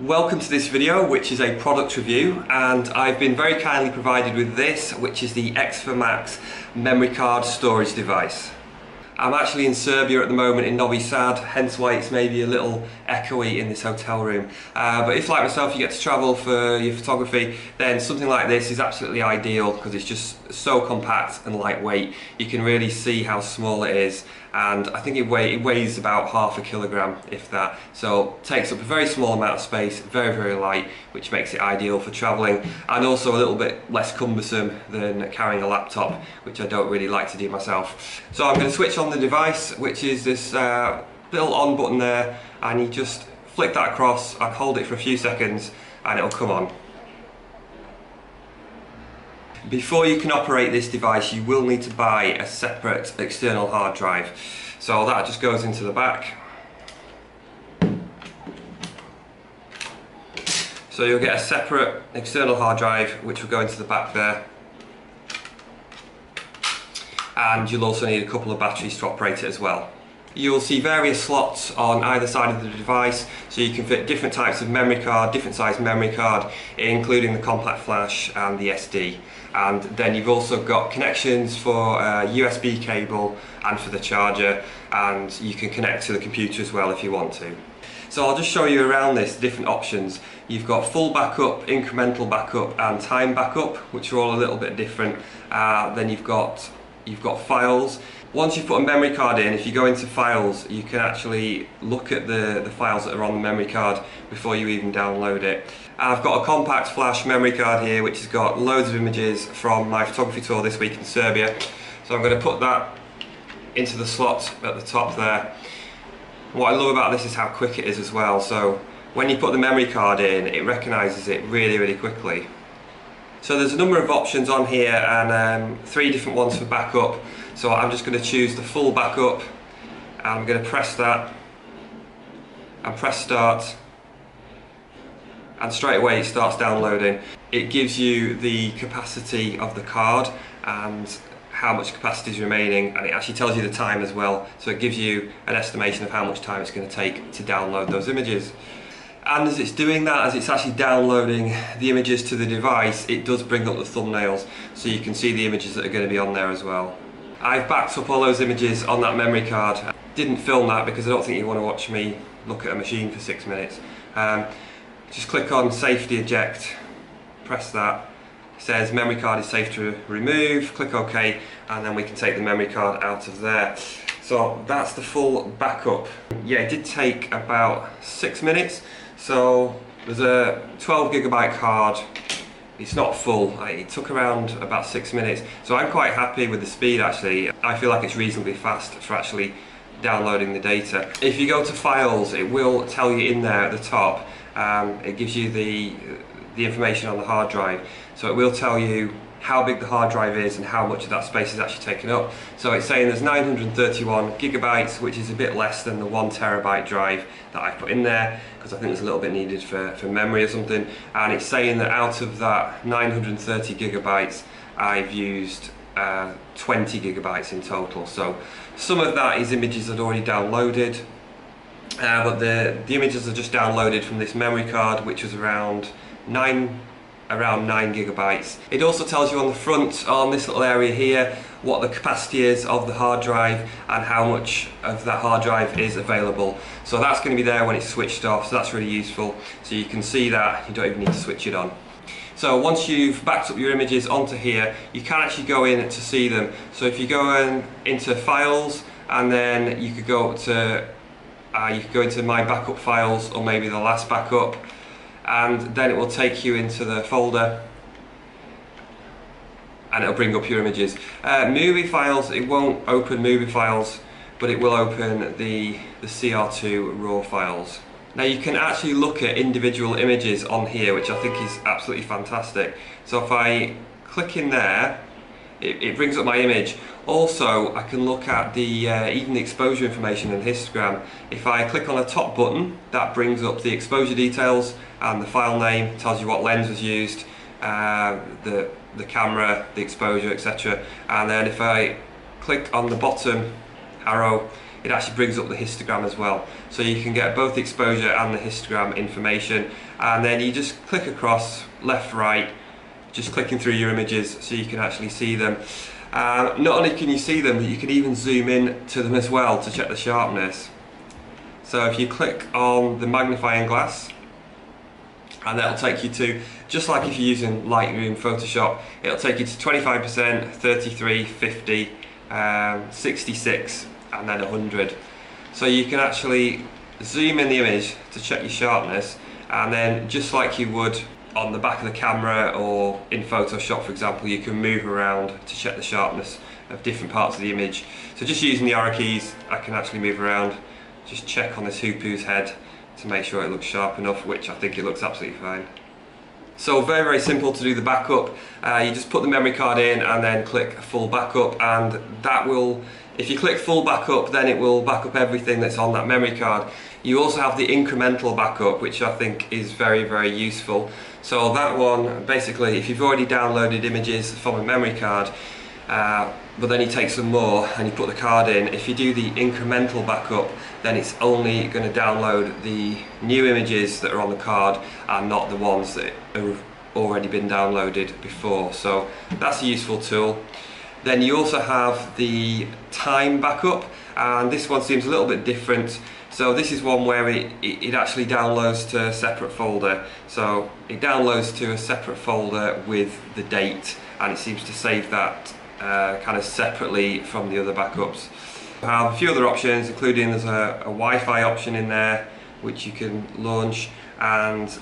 Welcome to this video, which is a product review, and I've been very kindly provided with this, which is the XferMax memory card storage device. I'm actually in Serbia at the moment, in Novi Sad, hence why it's maybe a little echoey in this hotel room. But if, like myself, you get to travel for your photography, then something like this is absolutely ideal because it's just so compact and lightweight. You can really see how small it is, and I think it weighs about half a kilogram, if that. So it takes up a very small amount of space, very, very light, which makes it ideal for traveling, and also a little bit less cumbersome than carrying a laptop, which I don't really like to do myself. So I'm going to switch on the device, which is this little on button there, and you just flick that across. I hold it for a few seconds and it'll come on. Before you can operate this device, you will need to buy a separate external hard drive. So that just goes into the back. So you'll get a separate external hard drive which will go into the back there. And you'll also need a couple of batteries to operate it as well. You'll see various slots on either side of the device, so you can fit different types of memory card, different size memory card, including the compact flash and the SD. And then you've also got connections for USB cable and for the charger, and you can connect to the computer as well if you want to. So I'll just show you around this, different options. You've got full backup, incremental backup and time backup, which are all a little bit different. Then you've got files. Once you've put a memory card in, if you go into files, you can actually look at the files that are on the memory card before you even download it. I've got a compact flash memory card here which has got loads of images from my photography tour this week in Serbia. So I'm going to put that into the slot at the top there. What I love about this is how quick it is as well. So when you put the memory card in, it recognises it really, really quickly. So there's a number of options on here, and 3 different ones for backup. So I'm just going to choose the full backup, and I'm going to press that and press start, and straight away it starts downloading. It gives you the capacity of the card and how much capacity is remaining, and it actually tells you the time as well, so it gives you an estimation of how much time it's going to take to download those images. And as it's doing that, as it's actually downloading the images to the device, it does bring up the thumbnails, so you can see the images that are going to be on there as well. I've backed up all those images on that memory card. I didn't film that because I don't think you want to watch me look at a machine for 6 minutes. Just click on Safety Eject, press that. It says memory card is safe to remove, click OK, and then we can take the memory card out of there. So that's the full backup. Yeah, it did take about 6 minutes. So there's a 12GB card. It's not full. It took around about 6 minutes. So I'm quite happy with the speed actually. I feel like it's reasonably fast for actually downloading the data. If you go to files, it will tell you in there at the top. It gives you the information on the hard drive. So it will tell you how big the hard drive is and how much of that space is actually taken up. So it's saying there's 931GB, which is a bit less than the 1TB drive that I've put in there, because I think there's a little bit needed for memory or something. And it's saying that out of that 930GB, I've used 20GB in total. So some of that is images I'd already downloaded, but the images are just downloaded from this memory card, which was around 9GB. It also tells you on the front, on this little area here, what the capacity is of the hard drive and how much of that hard drive is available. So that's going to be there when it's switched off, so that's really useful. So you can see that, you don't even need to switch it on. So once you've backed up your images onto here, you can actually go in to see them. So if you go into files, and then you could go to into my backup files, or maybe the last backup, and then it will take you into the folder and it'll bring up your images. Movie files, it won't open movie files, but it will open the CR2 RAW files. Now you can actually look at individual images on here, which I think is absolutely fantastic. So if I click in there, it brings up my image. Also, I can look at even the exposure information and histogram. If I click on a top button, that brings up the exposure details and the file name, tells you what lens was used, the camera, the exposure, etc. And then if I click on the bottom arrow, it actually brings up the histogram as well. So you can get both the exposure and the histogram information, and then you just click across, left, right, just clicking through your images so you can actually see them. Not only can you see them, but you can even zoom in to them as well to check the sharpness. So if you click on the magnifying glass, and that'll take you to, just like if you're using Lightroom, Photoshop, it'll take you to 25%, 33, 50, 66, and then 100. So you can actually zoom in the image to check your sharpness, and then just like you would on the back of the camera or in Photoshop, for example, you can move around to check the sharpness of different parts of the image. So just using the arrow keys, I can actually move around, just check on this hoopoe's head to make sure it looks sharp enough, which I think it looks absolutely fine. So very, very simple to do the backup. You just put the memory card in and then click full backup, and that will, if you click full backup, then it will back up everything that's on that memory card. You also have the incremental backup, which I think is very, very useful. So that one, basically, if you've already downloaded images from a memory card, but then you take some more and you put the card in, if you do the incremental backup, then it's only going to download the new images that are on the card and not the ones that have already been downloaded before. So that's a useful tool. Then you also have the time backup, and this one seems a little bit different. So this is one where it actually downloads to a separate folder. So it downloads to a separate folder with the date, and it seems to save that kind of separately from the other backups. I have a few other options, including there's a Wi-Fi option in there which you can launch, and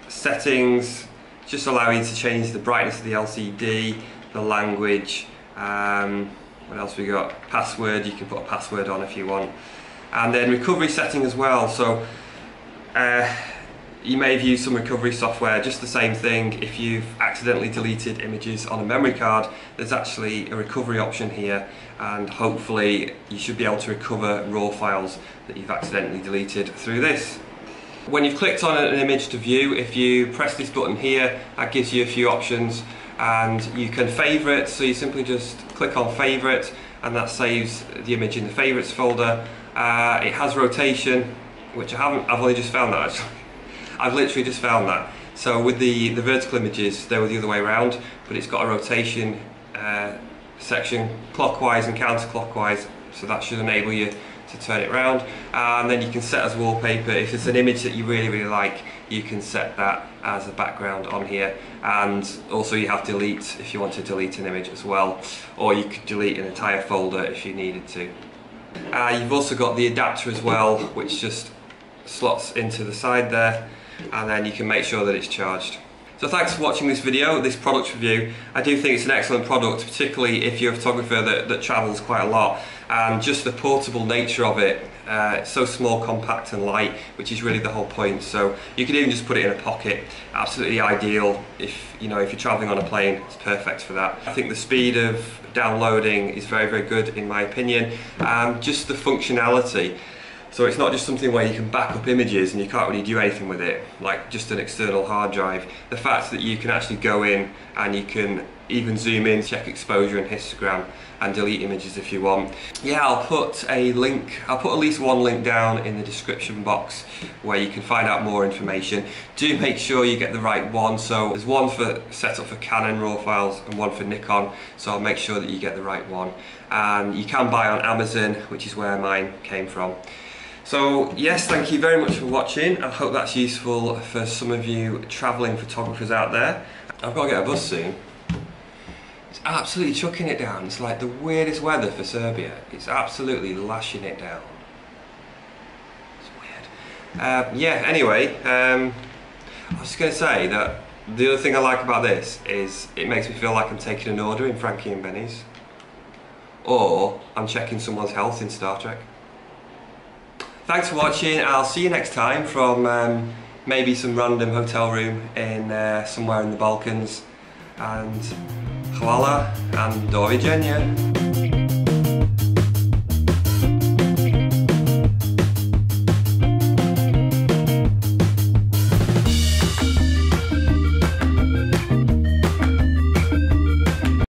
settings just allow you to change the brightness of the LCD, the language, what else we got, password, you can put a password on if you want, and then recovery setting as well. So you may have used some recovery software, just the same thing. If you've accidentally deleted images on a memory card, there's actually a recovery option here, and hopefully you should be able to recover raw files that you've accidentally deleted through this. When you've clicked on an image to view, if you press this button here, that gives you a few options, and you can favourite, so you simply just click on favourite and that saves the image in the favourites folder. It has rotation, which I've only just found that actually. I've literally just found that. So with the vertical images, they were the other way around, but it's got a rotation section clockwise and counterclockwise, so that should enable you to turn it around. And then you can set as wallpaper, if it's an image that you really, really like, you can set that as a background on here. And also you have delete if you want to delete an image as well, or you could delete an entire folder if you needed to. You've also got the adapter as well, which just slots into the side there, and then you can make sure that it's charged. So thanks for watching this video, this product review. I do think it's an excellent product, particularly if you're a photographer that travels quite a lot, and just the portable nature of it. It's so small, compact and light, which is really the whole point. So you could even just put it in a pocket. Absolutely ideal if you're traveling on a plane. It's perfect for that. I think the speed of downloading is very, very good in my opinion, and just the functionality. So it's not just something where you can back up images and you can't really do anything with it, like just an external hard drive. The fact that you can actually go in and you can even zoom in, check exposure and histogram, and delete images if you want. Yeah, I'll put a link, I'll put at least one link down in the description box where you can find out more information. Do make sure you get the right one. So there's one for set up for Canon RAW files and one for Nikon, so I'll make sure that you get the right one. And you can buy on Amazon, which is where mine came from. So yes, thank you very much for watching. I hope that's useful for some of you travelling photographers out there. I've got to get a bus soon. It's absolutely chucking it down. It's like the weirdest weather for Serbia. It's absolutely lashing it down. It's weird. Yeah, anyway, I was just going to say that the other thing I like about this is it makes me feel like I'm taking an order in Frankie and Benny's, or I'm checking someone's health in Star Trek. Thanks for watching. I'll see you next time from maybe some random hotel room in somewhere in the Balkans. And hvala and do widzenia.